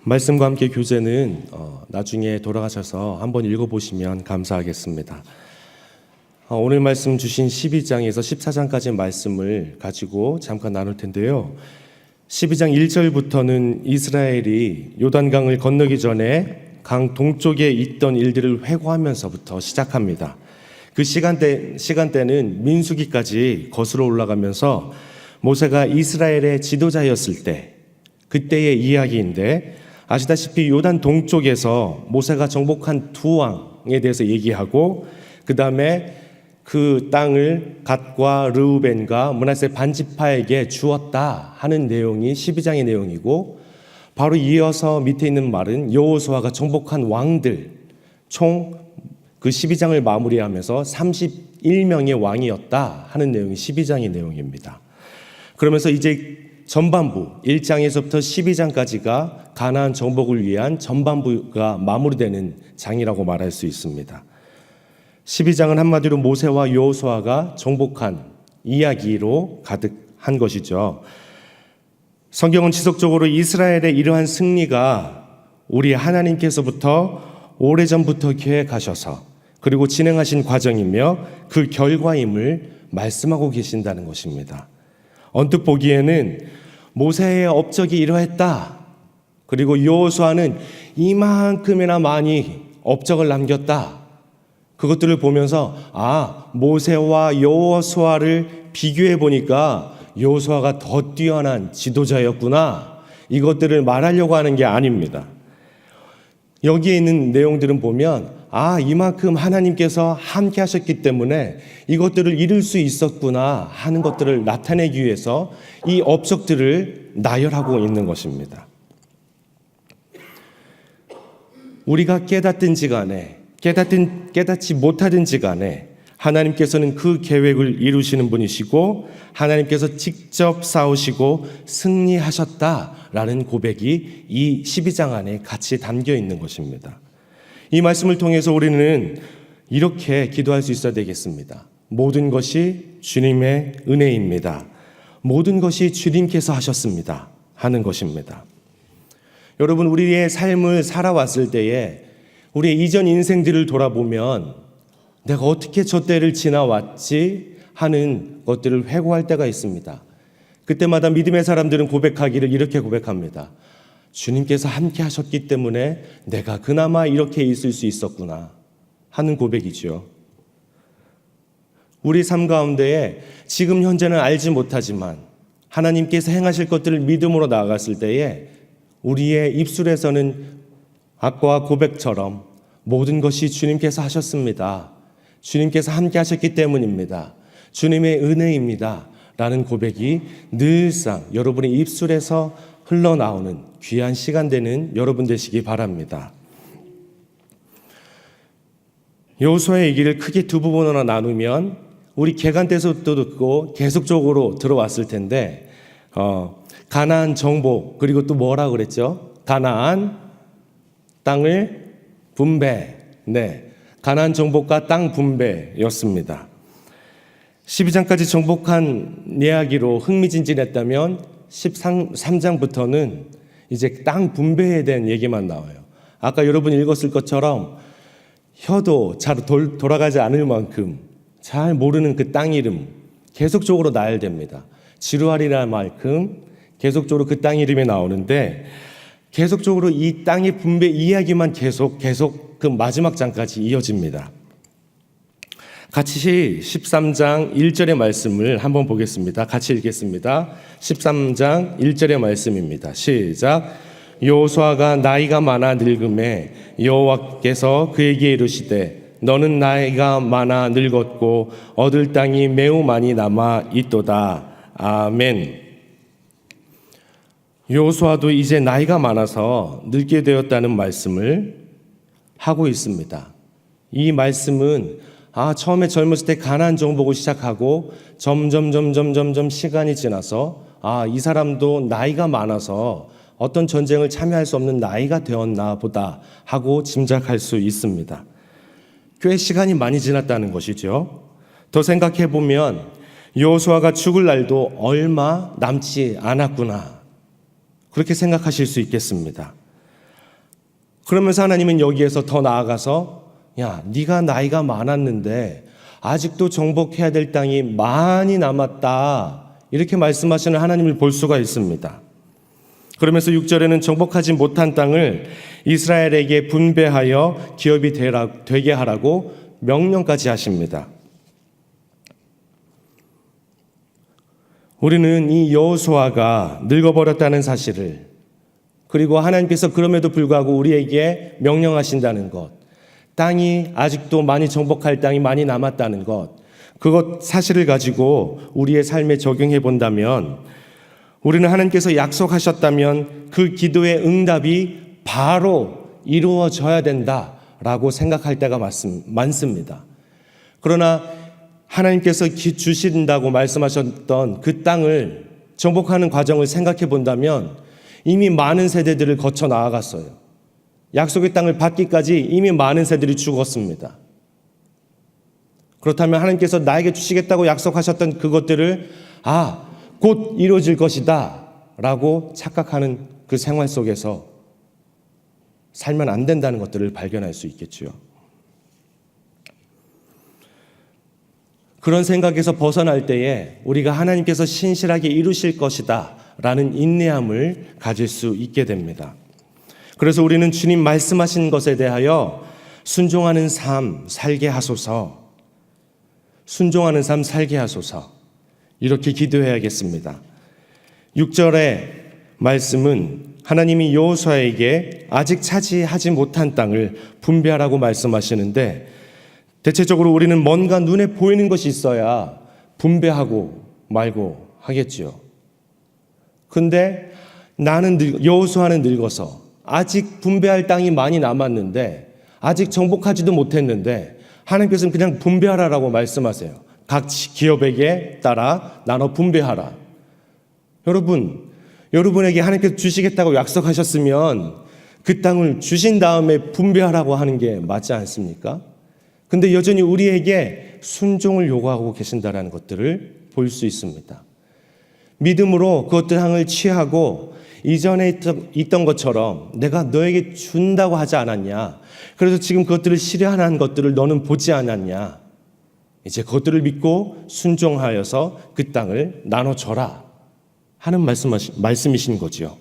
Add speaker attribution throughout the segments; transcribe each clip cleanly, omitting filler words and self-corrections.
Speaker 1: 말씀과 함께 교재는 나중에 돌아가셔서 한번 읽어보시면 감사하겠습니다. 오늘 말씀 주신 12장에서 14장까지 말씀을 가지고 잠깐 나눌 텐데요. 12장 1절부터는 이스라엘이 요단강을 건너기 전에 강 동쪽에 있던 일들을 회고하면서부터 시작합니다. 그 시간대는 민수기까지 거슬러 올라가면서 모세가 이스라엘의 지도자였을 때 그때의 이야기인데, 아시다시피 요단 동쪽에서 모세가 정복한 두 왕에 대해서 얘기하고, 그 다음에 그 땅을 갓과 르우벤과 므낫세 반지파에게 주었다 하는 내용이 12장의 내용이고, 바로 이어서 밑에 있는 말은 여호수아가 정복한 왕들 총 그 12장을 마무리하면서 31명의 왕이었다 하는 내용이 12장의 내용입니다. 그러면서 이제 전반부 1장에서부터 12장까지가 가나안 정복을 위한 전반부가 마무리되는 장이라고 말할 수 있습니다. 12장은 한마디로 모세와 여호수아가 정복한 이야기로 가득한 것이죠. 성경은 지속적으로 이스라엘의 이러한 승리가 우리 하나님께서부터 오래전부터 계획하셔서 그리고 진행하신 과정이며 그 결과임을 말씀하고 계신다는 것입니다. 언뜻 보기에는 모세의 업적이 이러했다, 그리고 여호수아는 이만큼이나 많이 업적을 남겼다, 그것들을 보면서 모세와 여호수아를 비교해 보니까 여호수아가 더 뛰어난 지도자였구나, 이것들을 말하려고 하는 게 아닙니다. 여기에 있는 내용들은 보면 이만큼 하나님께서 함께 하셨기 때문에 이것들을 이룰 수 있었구나 하는 것들을 나타내기 위해서 이 업적들을 나열하고 있는 것입니다. 우리가 깨닫든지 간에 깨닫지 못하든지 간에 하나님께서는 그 계획을 이루시는 분이시고, 하나님께서 직접 싸우시고 승리하셨다라는 고백이 이 12장 안에 같이 담겨 있는 것입니다. 이 말씀을 통해서 우리는 이렇게 기도할 수 있어야 되겠습니다. 모든 것이 주님의 은혜입니다. 모든 것이 주님께서 하셨습니다 하는 것입니다. 여러분, 우리의 삶을 살아왔을 때에 우리의 이전 인생들을 돌아보면 내가 어떻게 저 때를 지나왔지 하는 것들을 회고할 때가 있습니다. 그때마다 믿음의 사람들은 고백하기를 이렇게 고백합니다. 주님께서 함께 하셨기 때문에 내가 그나마 이렇게 있을 수 있었구나 하는 고백이죠. 우리 삶 가운데에 지금 현재는 알지 못하지만 하나님께서 행하실 것들을 믿음으로 나아갔을 때에 우리의 입술에서는 아까와 고백처럼 모든 것이 주님께서 하셨습니다, 주님께서 함께 하셨기 때문입니다, 주님의 은혜입니다 라는 고백이 늘상 여러분의 입술에서 흘러나오는 귀한 시간 되는 여러분 되시기 바랍니다. 여호수아의 얘기를 크게 두 부분으로 나누면 우리 개간 때부터 듣고 계속적으로 들어왔을 텐데, 가나안 정복, 그리고 또 뭐라 그랬죠? 가나안 땅을 분배. 가나안 정복과 땅 분배였습니다. 12장까지 정복한 이야기로 흥미진진했다면 13장부터는 이제 땅 분배에 대한 얘기만 나와요. 아까 여러분 읽었을 것처럼 혀도 잘 돌아가지 않을 만큼 잘 모르는 그 땅 이름 계속적으로 나열됩니다. 지루하리라는 만큼 계속적으로 그 땅 이름이 나오는데, 계속적으로 이 땅의 분배 이야기만 계속 그 마지막 장까지 이어집니다. 같이 13장 1절의 말씀을 한번 보겠습니다. 같이 읽겠습니다. 13장 1절의 말씀입니다. 시작. 여호수아가 나이가 많아 늙음에 여호와께서 그에게 이르시되 너는 나이가 많아 늙었고 얻을 땅이 매우 많이 남아 있도다. 아멘. 여호수아도 이제 나이가 많아서 늙게 되었다는 말씀을 하고 있습니다. 이 말씀은 처음에 젊었을 때 가나안 정복을 시작하고 점점 시간이 지나서 이 사람도 나이가 많아서 어떤 전쟁을 참여할 수 없는 나이가 되었나 보다 하고 짐작할 수 있습니다. 꽤 시간이 많이 지났다는 것이죠. 더 생각해 보면 여호수아가 죽을 날도 얼마 남지 않았구나, 그렇게 생각하실 수 있겠습니다. 그러면서 하나님은 여기에서 더 나아가서 야, 네가 나이가 많았는데 아직도 정복해야 될 땅이 많이 남았다. 이렇게 말씀하시는 하나님을 볼 수가 있습니다. 그러면서 6절에는 정복하지 못한 땅을 이스라엘에게 분배하여 기업이 되게 하라고 명령까지 하십니다. 우리는 이 여호수아가 늙어버렸다는 사실을, 그리고 하나님께서 그럼에도 불구하고 우리에게 명령하신다는 것, 땅이 아직도 많이 정복할 땅이 많이 남았다는 것, 그것 사실을 가지고 우리의 삶에 적용해 본다면, 우리는 하나님께서 약속하셨다면 그 기도의 응답이 바로 이루어져야 된다라고 생각할 때가 많습니다. 그러나 하나님께서 주신다고 말씀하셨던 그 땅을 정복하는 과정을 생각해 본다면 이미 많은 세대들을 거쳐 나아갔어요. 약속의 땅을 받기까지 이미 많은 세대들이 죽었습니다. 그렇다면 하나님께서 나에게 주시겠다고 약속하셨던 그것들을 곧 이루어질 것이다 라고 착각하는 그 생활 속에서 살면 안 된다는 것들을 발견할 수 있겠죠. 그런 생각에서 벗어날 때에 우리가 하나님께서 신실하게 이루실 것이다 라는 인내함을 가질 수 있게 됩니다. 그래서 우리는 주님 말씀하신 것에 대하여 순종하는 삶 살게 하소서, 순종하는 삶 살게 하소서, 이렇게 기도해야겠습니다. 6절의 말씀은 하나님이 여호수아에게 아직 차지하지 못한 땅을 분배하라고 말씀하시는데, 대체적으로 우리는 뭔가 눈에 보이는 것이 있어야 분배하고 말고 하겠지요. 근데 여호수아는 늙어서 아직 분배할 땅이 많이 남았는데 아직 정복하지도 못했는데 하나님께서는 그냥 분배하라라고 말씀하세요. 각 기업에게 따라 나눠 분배하라. 여러분에게 하나님께서 주시겠다고 약속하셨으면 그 땅을 주신 다음에 분배하라고 하는 게 맞지 않습니까? 근데 여전히 우리에게 순종을 요구하고 계신다는 것들을 볼 수 있습니다. 믿음으로 그 땅을 취하고 이전에 있던 것처럼 내가 너에게 준다고 하지 않았냐? 그래서 지금 그것들을 실현한 것들을 너는 보지 않았냐? 이제 그것들을 믿고 순종하여서 그 땅을 나눠줘라 하는 말씀이신 거지요.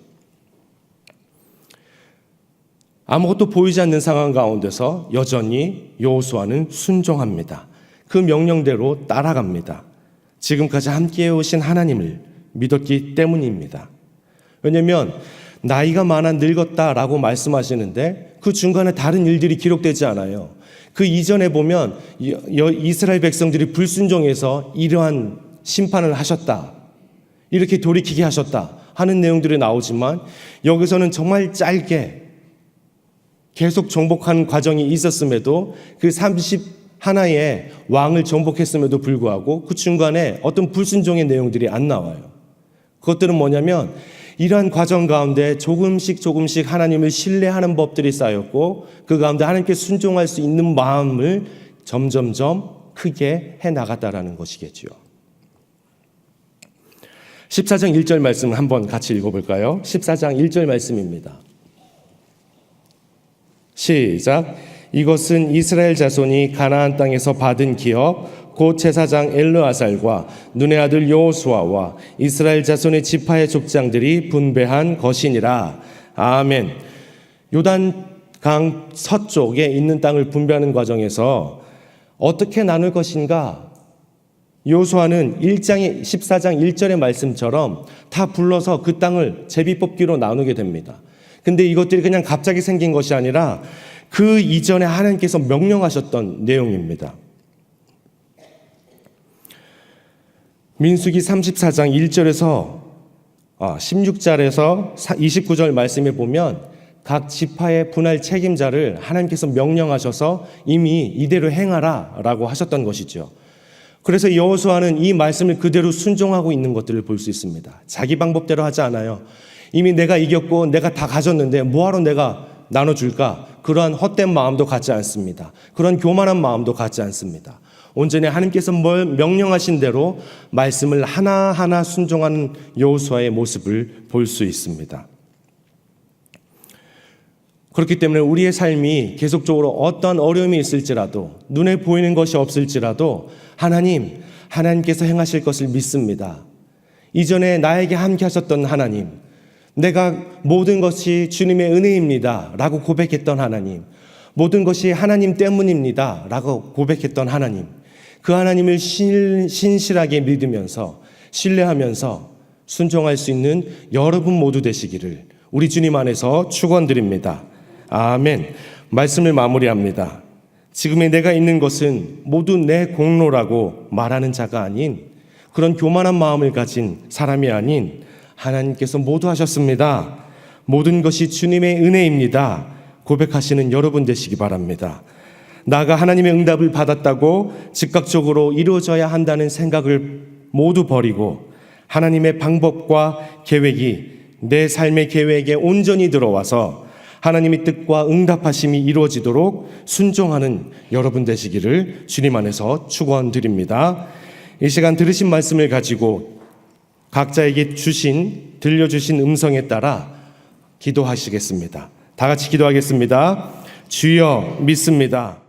Speaker 1: 아무것도 보이지 않는 상황 가운데서 여전히 여호수아는 순종합니다. 그 명령대로 따라갑니다. 지금까지 함께해 오신 하나님을 믿었기 때문입니다. 왜냐하면 나이가 많아 늙었다라고 말씀하시는데 그 중간에 다른 일들이 기록되지 않아요. 그 이전에 보면 이스라엘 백성들이 불순종해서 이러한 심판을 하셨다, 이렇게 돌이키게 하셨다 하는 내용들이 나오지만 여기서는 정말 짧게 계속 정복하는 과정이 있었음에도 그 31의 왕을 정복했음에도 불구하고 그 중간에 어떤 불순종의 내용들이 안 나와요. 그것들은 뭐냐면 이러한 과정 가운데 조금씩 하나님을 신뢰하는 법들이 쌓였고 그 가운데 하나님께 순종할 수 있는 마음을 점점점 크게 해나갔다라는 것이겠죠. 14장 1절 말씀 한번 같이 읽어볼까요? 14장 1절 말씀입니다. 시작. 이것은 이스라엘 자손이 가나안 땅에서 받은 기업 곧 제사장 엘르아살과 눈의 아들 여호수아와 이스라엘 자손의 지파의 족장들이 분배한 것이니라. 아멘. 요단강 서쪽에 있는 땅을 분배하는 과정에서 어떻게 나눌 것인가? 여호수아는 14장 1절의 말씀처럼 다 불러서 그 땅을 제비뽑기로 나누게 됩니다. 근데 이것들이 그냥 갑자기 생긴 것이 아니라 그 이전에 하나님께서 명령하셨던 내용입니다. 민수기 34장 1절에서 16절에서 29절 말씀에 보면 각 지파의 분할 책임자를 하나님께서 명령하셔서 이미 이대로 행하라 라고 하셨던 것이죠. 그래서 여호수아는 이 말씀을 그대로 순종하고 있는 것들을 볼 수 있습니다. 자기 방법대로 하지 않아요. 이미 내가 이겼고 내가 다 가졌는데 뭐하러 내가 나눠줄까? 그러한 헛된 마음도 갖지 않습니다. 그런 교만한 마음도 갖지 않습니다. 온전히 하나님께서 뭘 명령하신 대로 말씀을 하나하나 순종하는 여호수아의 모습을 볼 수 있습니다. 그렇기 때문에 우리의 삶이 계속적으로 어떤 어려움이 있을지라도, 눈에 보이는 것이 없을지라도 하나님께서 행하실 것을 믿습니다. 이전에 나에게 함께 하셨던 하나님, 내가 모든 것이 주님의 은혜입니다 라고 고백했던 하나님, 모든 것이 하나님 때문입니다 라고 고백했던 하나님, 그 하나님을 신실하게 믿으면서 신뢰하면서 순종할 수 있는 여러분 모두 되시기를 우리 주님 안에서 축원드립니다. 아멘. 말씀을 마무리합니다. 지금의 내가 있는 것은 모두 내 공로라고 말하는 자가 아닌, 그런 교만한 마음을 가진 사람이 아닌 하나님께서 모두 하셨습니다. 모든 것이 주님의 은혜입니다 고백하시는 여러분 되시기 바랍니다. 나가 하나님의 응답을 받았다고 즉각적으로 이루어져야 한다는 생각을 모두 버리고 하나님의 방법과 계획이 내 삶의 계획에 온전히 들어와서 하나님의 뜻과 응답하심이 이루어지도록 순종하는 여러분 되시기를 주님 안에서 축원드립니다. 이 시간 들으신 말씀을 가지고 각자에게 들려주신 음성에 따라 기도하시겠습니다. 다 같이 기도하겠습니다. 주여 믿습니다.